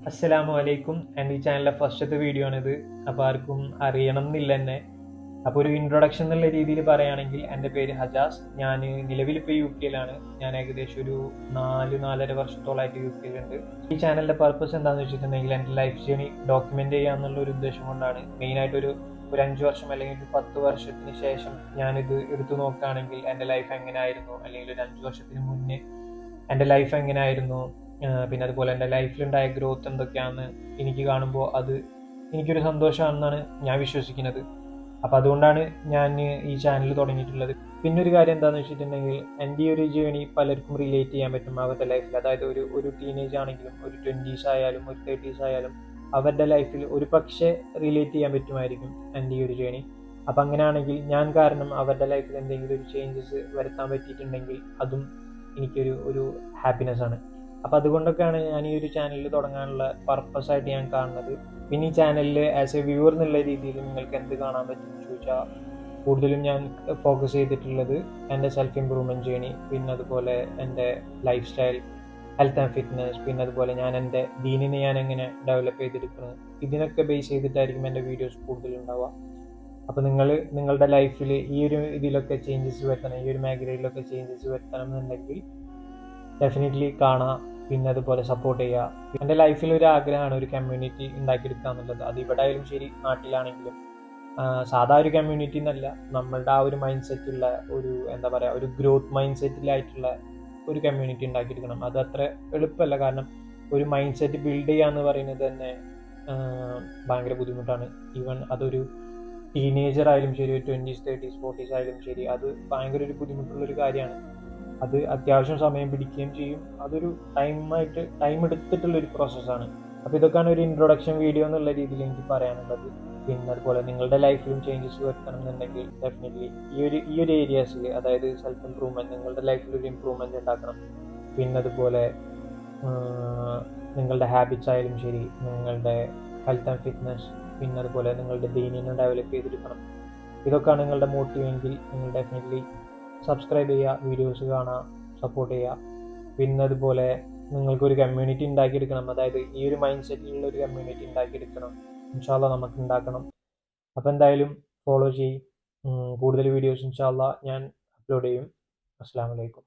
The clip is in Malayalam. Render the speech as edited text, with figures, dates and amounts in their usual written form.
അസ്സലാമു അലൈക്കും. എൻ്റെ ഈ ചാനലിലെ ഫസ്റ്റത്തെ വീഡിയോ ആണിത്. അപ്പോൾ ആർക്കും അറിയണം എന്നില്ല എന്നെ. അപ്പോൾ ഒരു ഇൻട്രൊഡക്ഷൻ എന്നുള്ള രീതിയിൽ പറയുകയാണെങ്കിൽ എൻ്റെ പേര് ഹജാസ്. ഞാൻ നിലവിലിപ്പോൾ യു കെയിലാണ്. ഞാൻ ഏകദേശം ഒരു 4-4.5 വർഷത്തോളമായിട്ട് യു കെയിലുണ്ട്. ഈ ചാനലിൻ്റെ പർപ്പസ് എന്താണെന്ന് വെച്ചിട്ടുണ്ടെങ്കിൽ എൻ്റെ ലൈഫ് ജേണി ഡോക്യുമെൻ്റ് ചെയ്യുക എന്നുള്ള ഒരു ഉദ്ദേശം കൊണ്ടാണ്. മെയിനായിട്ട് ഒരു 5 വർഷം അല്ലെങ്കിൽ ഒരു 10 വർഷത്തിന് ശേഷം ഞാനിത് എടുത്തു നോക്കുകയാണെങ്കിൽ എൻ്റെ ലൈഫ് എങ്ങനെയായിരുന്നു, അല്ലെങ്കിൽ ഒരു 5 വർഷത്തിന് മുന്നേ എൻ്റെ ലൈഫ് എങ്ങനെയായിരുന്നു, പിന്നെ അതുപോലെ എൻ്റെ ലൈഫിലുണ്ടായ ഗ്രോത്ത് എന്തൊക്കെയാണെന്ന് എനിക്ക് കാണുമ്പോൾ അത് എനിക്കൊരു സന്തോഷമാണെന്നാണ് ഞാൻ വിശ്വസിക്കുന്നത്. അപ്പം അതുകൊണ്ടാണ് ഞാൻ ഈ ചാനൽ തുടങ്ങിയിട്ടുള്ളത്. പിന്നെ ഒരു കാര്യം എന്താണെന്ന് വെച്ചിട്ടുണ്ടെങ്കിൽ എൻ്റെ ഈ ഒരു ജേണി പലർക്കും റിലേറ്റ് ചെയ്യാൻ പറ്റും അവരുടെ ലൈഫിൽ. അതായത് ഒരു ടീനേജ് ആണെങ്കിലും ഒരു 20s ആയാലും ഒരു 30s ആയാലും അവരുടെ ലൈഫിൽ ഒരു പക്ഷേ റിലേറ്റ് ചെയ്യാൻ പറ്റുമായിരിക്കും എൻ്റെ ഈ ഒരു ജേണി. അപ്പം അങ്ങനെയാണെങ്കിൽ ഞാൻ കാരണം അവരുടെ ലൈഫിൽ എന്തെങ്കിലും ഒരു ചേഞ്ചസ് വരുത്താൻ പറ്റിയിട്ടുണ്ടെങ്കിൽ അതും എനിക്കൊരു ഹാപ്പിനെസ് ആണ്. അപ്പം അതുകൊണ്ടൊക്കെയാണ് ഞാൻ ഈ ഒരു ചാനൽ തുടങ്ങാനുള്ള പർപ്പസ് ആയിട്ട് ഞാൻ കാണുന്നത്. പിന്നെ ഈ ചാനലിൽ ആസ് എ വ്യൂവർ എന്നുള്ള രീതിയിൽ നിങ്ങൾക്ക് എന്ത് കാണാൻ പറ്റും ചോദിച്ചാൽ കൂടുതലും ഞാൻ ഫോക്കസ് ചെയ്തിട്ടുള്ളത് എൻ്റെ സെൽഫ് ഇമ്പ്രൂവ്മെൻറ്റ് ജേണി, പിന്നെ അതുപോലെ എൻ്റെ life style, health and fitness, പിന്നെ അതുപോലെ ഞാൻ എൻ്റെ ദീനിനെ ഞാൻ എങ്ങനെ ഡെവലപ്പ് ചെയ്തെടുക്കുന്നത്, ഇതിനൊക്കെ ബേസ് ചെയ്തിട്ടായിരിക്കും എൻ്റെ വീഡിയോസ് കൂടുതലുണ്ടാവുക. അപ്പോൾ നിങ്ങളുടെ ലൈഫിൽ ഈ ഒരു ഇതിലൊക്കെ ചേഞ്ചസ് വരുത്തണം, ഈ ഒരു മേഖലയിലൊക്കെ ചേഞ്ചസ് വരുത്തണം എന്നുണ്ടെങ്കിൽ ഡെഫിനറ്റ്ലി കാണാം, പിന്നെ അതുപോലെ സപ്പോർട്ട് ചെയ്യുക. എൻ്റെ ലൈഫിൽ ഒരു ആഗ്രഹമാണ് ഒരു കമ്മ്യൂണിറ്റി ഉണ്ടാക്കിയെടുക്കുക എന്നുള്ളത്. അത് ഇവിടെ ആയാലും ശരി, നാട്ടിലാണെങ്കിലും. സാധാ ഒരു കമ്മ്യൂണിറ്റി എന്നല്ല, നമ്മളുടെ ആ ഒരു മൈൻഡ് സെറ്റുള്ള ഒരു എന്താ പറയുക, ഒരു ഗ്രോത്ത് മൈൻഡ് സെറ്റിലായിട്ടുള്ള ഒരു കമ്മ്യൂണിറ്റി ഉണ്ടാക്കിയെടുക്കണം. അത് അത്ര എളുപ്പമല്ല. കാരണം ഒരു മൈൻഡ് സെറ്റ് ബിൽഡ് ചെയ്യുക എന്ന് പറയുന്നത് തന്നെ ഭയങ്കര ബുദ്ധിമുട്ടാണ്. ഈവൻ അതൊരു ടീനേജർ ആയാലും ശരി, ഒരു 20s 30s 40s ആയാലും ശരി, അത് ഭയങ്കര ഒരു ബുദ്ധിമുട്ടുള്ളൊരു കാര്യമാണ്. അത് അത്യാവശ്യം സമയം പിടിക്കുകയും ചെയ്യും. അതൊരു ടൈം എടുത്തിട്ടുള്ളൊരു പ്രോസസ്സാണ്. അപ്പോൾ ഇതൊക്കെയാണ് ഒരു ഇൻട്രൊഡക്ഷൻ വീഡിയോ എന്നുള്ള രീതിയിൽ എനിക്ക് പറയാനുള്ളത്. പിന്നെ അതുപോലെ നിങ്ങളുടെ ലൈഫിലും ചേഞ്ചസ് വരുത്തണം എന്നുണ്ടെങ്കിൽ ഡെഫിനറ്റ്ലി ഈ ഒരു ഏരിയാസിൽ, അതായത് സെൽഫ് ഇമ്പ്രൂവ്മെൻറ്റ്, നിങ്ങളുടെ ലൈഫിൽ ഒരു ഇമ്പ്രൂവ്മെൻറ്റ് ഉണ്ടാക്കണം. പിന്നെ അതുപോലെ നിങ്ങളുടെ ഹാബിറ്റ്സ് ആയാലും ശരി, നിങ്ങളുടെ ഹെൽത്ത് ആൻഡ് ഫിറ്റ്നസ്, പിന്നെ അതുപോലെ നിങ്ങളുടെ ദീനിനെ ഡെവലപ്പ് ചെയ്തെടുക്കണം. ഇതൊക്കെയാണ് നിങ്ങളുടെ മോട്ടീവെങ്കിൽ നിങ്ങൾ ഡെഫിനറ്റ്ലി സബ്സ്ക്രൈബ് ചെയ്യുക, വീഡിയോസ് കാണുക, സപ്പോർട്ട് ചെയ്യുക. പിന്നെ അതുപോലെ നിങ്ങൾക്കൊരു കമ്മ്യൂണിറ്റി ഉണ്ടാക്കിയെടുക്കണം. അതായത് ഈ ഒരു മൈൻഡ് സെറ്റിലുള്ള ഒരു കമ്മ്യൂണിറ്റി ഉണ്ടാക്കിയെടുക്കണം. ഇൻഷാ അല്ലാഹ് നമുക്ക് ഉണ്ടാക്കണം. അപ്പോൾ എന്തായാലും ഫോളോ ചെയ്യും. കൂടുതൽ വീഡിയോസ് ഇൻഷാ അല്ലാഹ് ഞാൻ അപ്ലോഡ് ചെയ്യും. അസ്സലാമു അലൈക്കും.